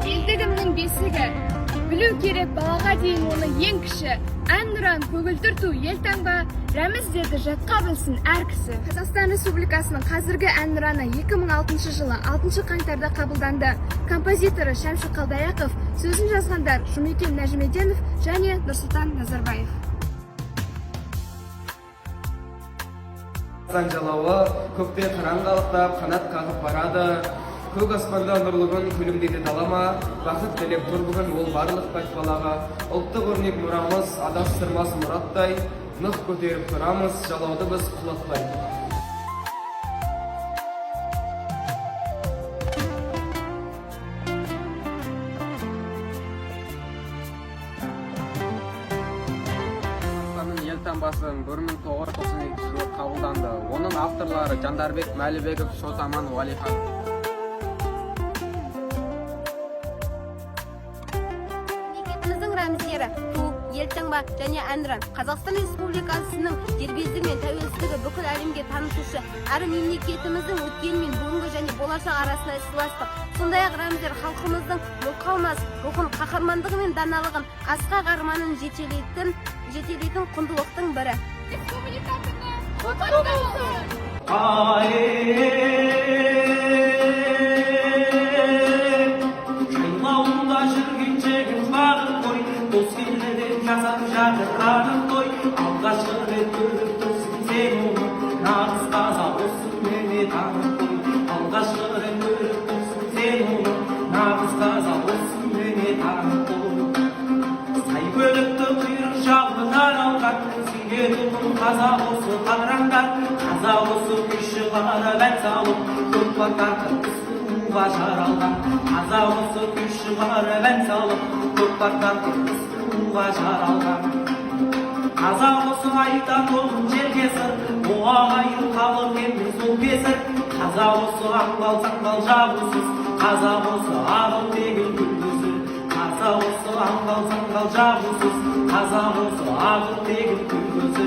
Елдігімнің бесігі. Білу керек балаға дейін оны ең кіші. Әнұран көгілдір ту елтаңба, рәміз деді жатқа білсін әр кісі. Қазақстан Республикасының қазіргі әнұраны 2006 жылы 6 қаңтарда қабылданды. Композиторы Шәмші Қалдаяқов, сөзін жазғандар Жұмекен Нәжімеденов және Нұрсұлтан Назарбаев. Заң жалауы көкте қыран қалықтап қанат қағып барады. Көк аспанда нұрлығын күлімдейді далама, бақыт тілеп тұр бүгін ол барлық пәк балаға. Ұлттық өрнек мұрамыз адастырмас мұраттай, нық көтеріп тұрамыз, жалауды біз құлатпай. Қазақстанның елтаңбасы 1992 жылы қабылданды. Оның авторлары Жандарбек Мәлібеков, Шотаман Уәлихан. Рәміздері ту, елтаңба және әнұран Қазақстан Республикасының дербестігі мен тәуелсіздігі бүкіл әлемге танытушы, әрі мемлекетіміздің өткені мен бүгінгі және болашақ арасында сыйластық. Сондай-ақ рәміздер халқымыздың мұқалмас рухын, қаһармандығы мен даналығын, асқақ арманын жетелейтін құндылықтың бірі. Жатырғаның той, алғашқы рет көріп тұрсың сен оны, нағыз қазақ осы мені танып қой. Алғашқы рет көріп тұрсың сен оны, нағыз қазақ осы мені танып қой. Сай көлікті құйрық жабыдан алған, сүйген ұлым қазақ осы қаңыраңдар. Қазақ осы күйші қарап ән салып, көкпар ұға жаралған. Қазақ осы күйші қарап ән салып, көкпар ұға жаралған. Қазақ осы айтан оғын жерге сыр, оғайын қалып еміз ол кесір. Қазақ осы аңғал саңғал жабусыз, қазақ осы ағыл тегіл күлгісі. Қазақ осы аңғал саңғал жабусыз, қазақ осы ағыл тегіл күлгісі.